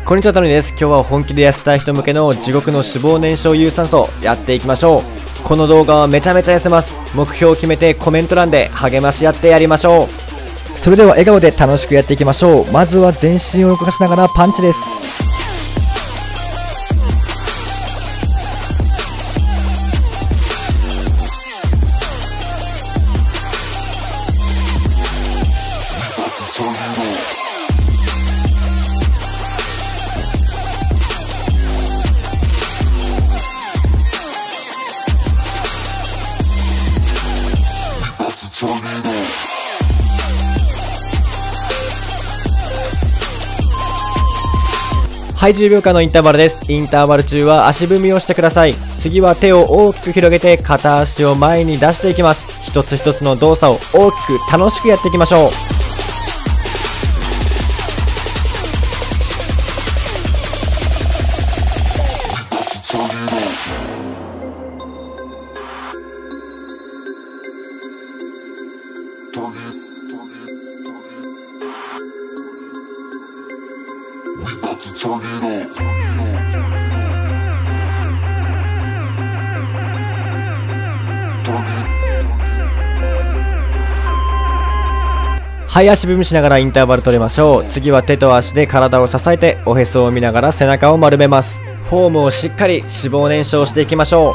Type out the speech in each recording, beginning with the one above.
こんにちは、たのりです。今日は本気で痩せたい人向けの地獄の脂肪燃焼有酸素やっていきましょう。この動画はめちゃめちゃ痩せます。目標を決めてコメント欄で励まし合ってやりましょう。それでは笑顔で楽しくやっていきましょう。まずは全身を動かしながらパンチです。はい、10秒間のインターバルです。インターバル中は足踏みをしてください。次は手を大きく広げて片足を前に出していきます。一つ一つの動作を大きく楽しくやっていきましょう。はい、足踏みしながらインターバル取りましょう。次は手と足で体を支えておへそを見ながら背中を丸めます。フォームをしっかり脂肪燃焼していきましょう。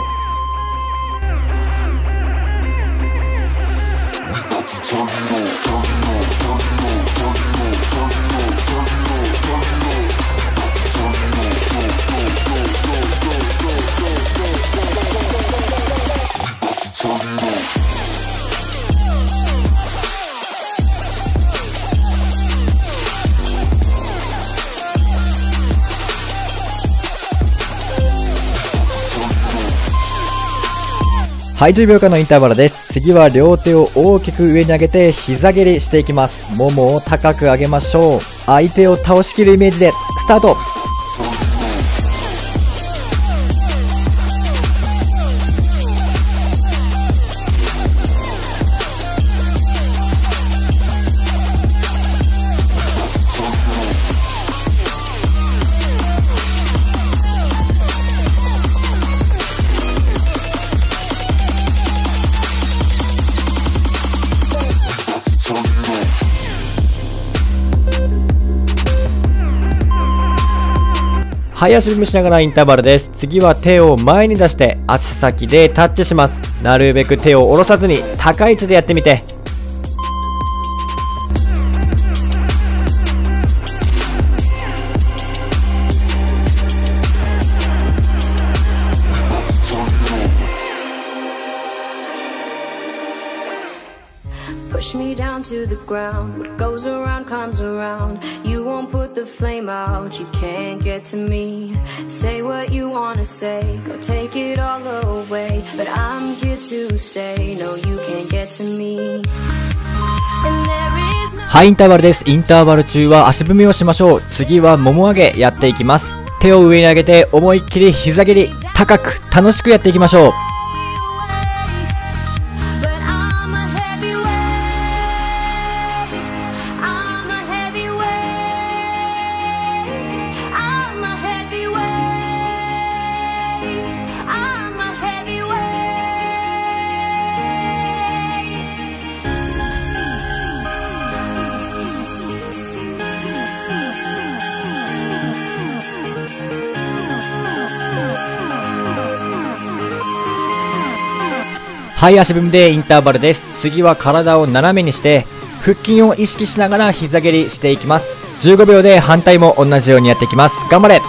はい、10秒間のインターバルです。次は両手を大きく上に上げて膝蹴りしていきます。ももを高く上げましょう。相手を倒しきるイメージでスタート。はい、足踏みしながらインターバルです。次は手を前に出して足先でタッチします。なるべく手を下ろさずに高い位置でやってみて。Push me down to the ground. What goes around comes around. You won't put the flame out. You can't get to me. Say what you wanna say. Go take it all away. But I'm here to stay. No, you can't get to me. And there is no... はい、インターバルです。インターバル中は足踏みをしましょう。次はもも上げやっていきます。手を上に上げて思いっきり膝蹴り高く楽しくやっていきましょう。はい、足踏みでインターバルです。次は体を斜めにして腹筋を意識しながら膝蹴りしていきます。15秒で反対も同じようにやっていきます。頑張れ。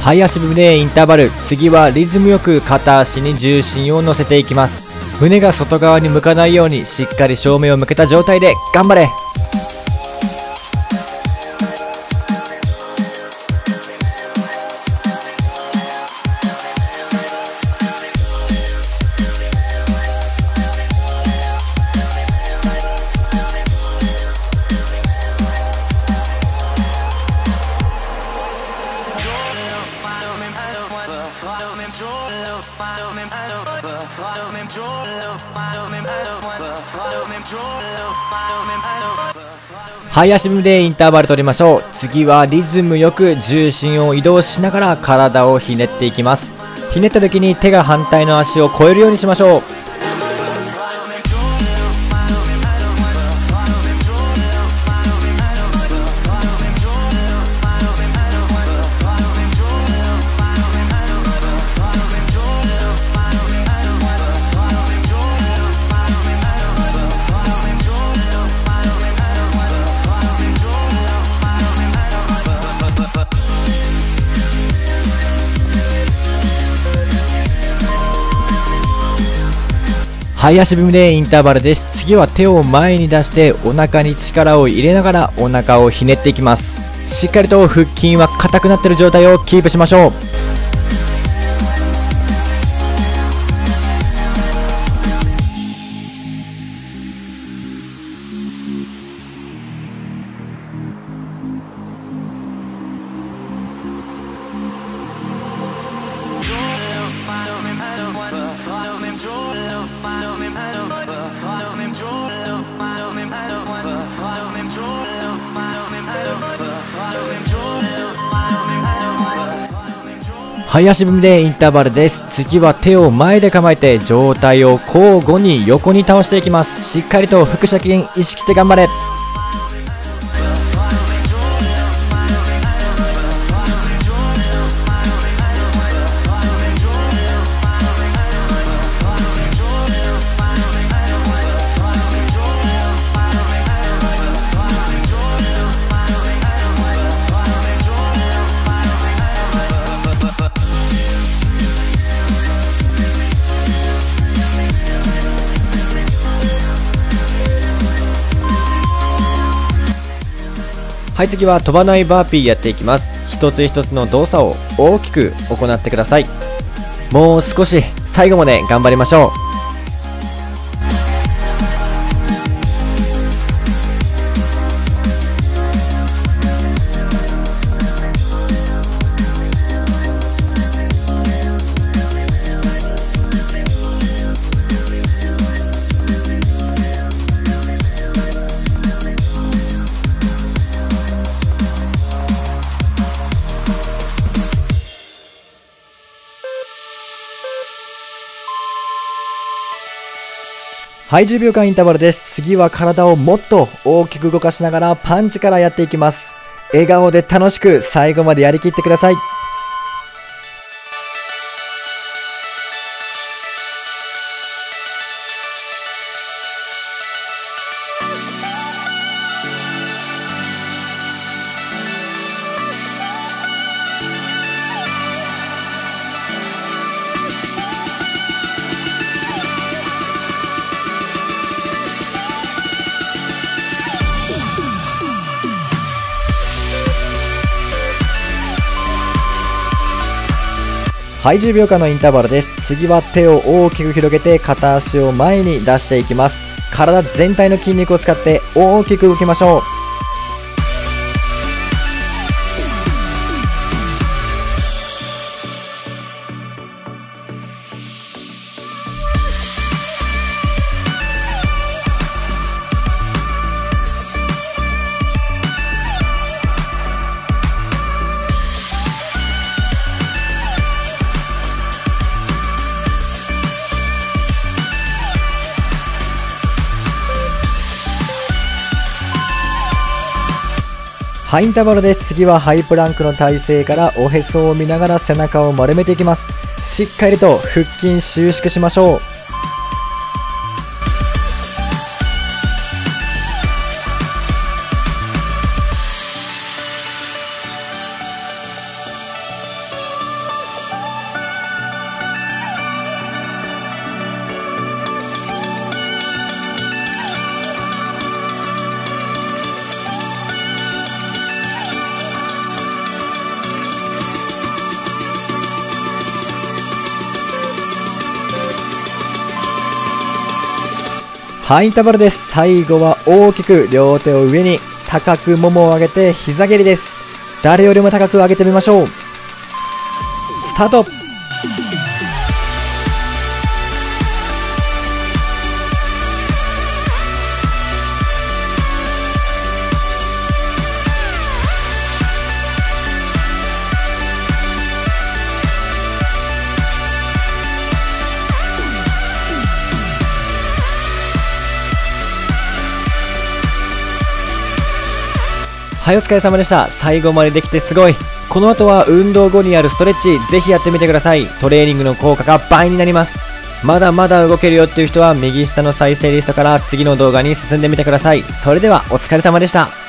はい、足踏みでインターバル。次はリズムよく片足に重心を乗せていきます。胸が外側に向かないようにしっかり正面を向けた状態で頑張れ。はい足踏みでインターバル取りましょう。次はリズムよく重心を移動しながら体をひねっていきます。ひねった時に手が反対の足を越えるようにしましょう。はい足踏みでインターバルです。次は手を前に出してお腹に力を入れながらお腹をひねっていきます。しっかりと腹筋は硬くなっている状態をキープしましょう。はい足踏みでインターバルです。次は手を前で構えて上体を交互に横に倒していきます。しっかりと腹斜筋意識して頑張れ。はい次は飛ばないバーピーやっていきます。一つ一つの動作を大きく行ってください。もう少し最後まで頑張りましょう。はい、10秒間インターバルです。次は体をもっと大きく動かしながらパンチからやっていきます。笑顔で楽しく最後までやりきってください。はい、10秒間のインターバルです。次は手を大きく広げて片足を前に出していきます。体全体の筋肉を使って大きく動きましょう。はい、インターバルです。次はハイプランクの体勢からおへそを見ながら背中を丸めていきます。しっかりと腹筋収縮しましょう。はい、インターバルです。最後は大きく両手を上に高くももを上げて膝蹴りです。誰よりも高く上げてみましょう。スタート。はい、お疲れ様でした。最後までできてすごい。この後は運動後にあるストレッチ、ぜひやってみてください。トレーニングの効果が倍になります。まだまだ動けるよっていう人は右下の再生リストから次の動画に進んでみてください。それではお疲れ様でした。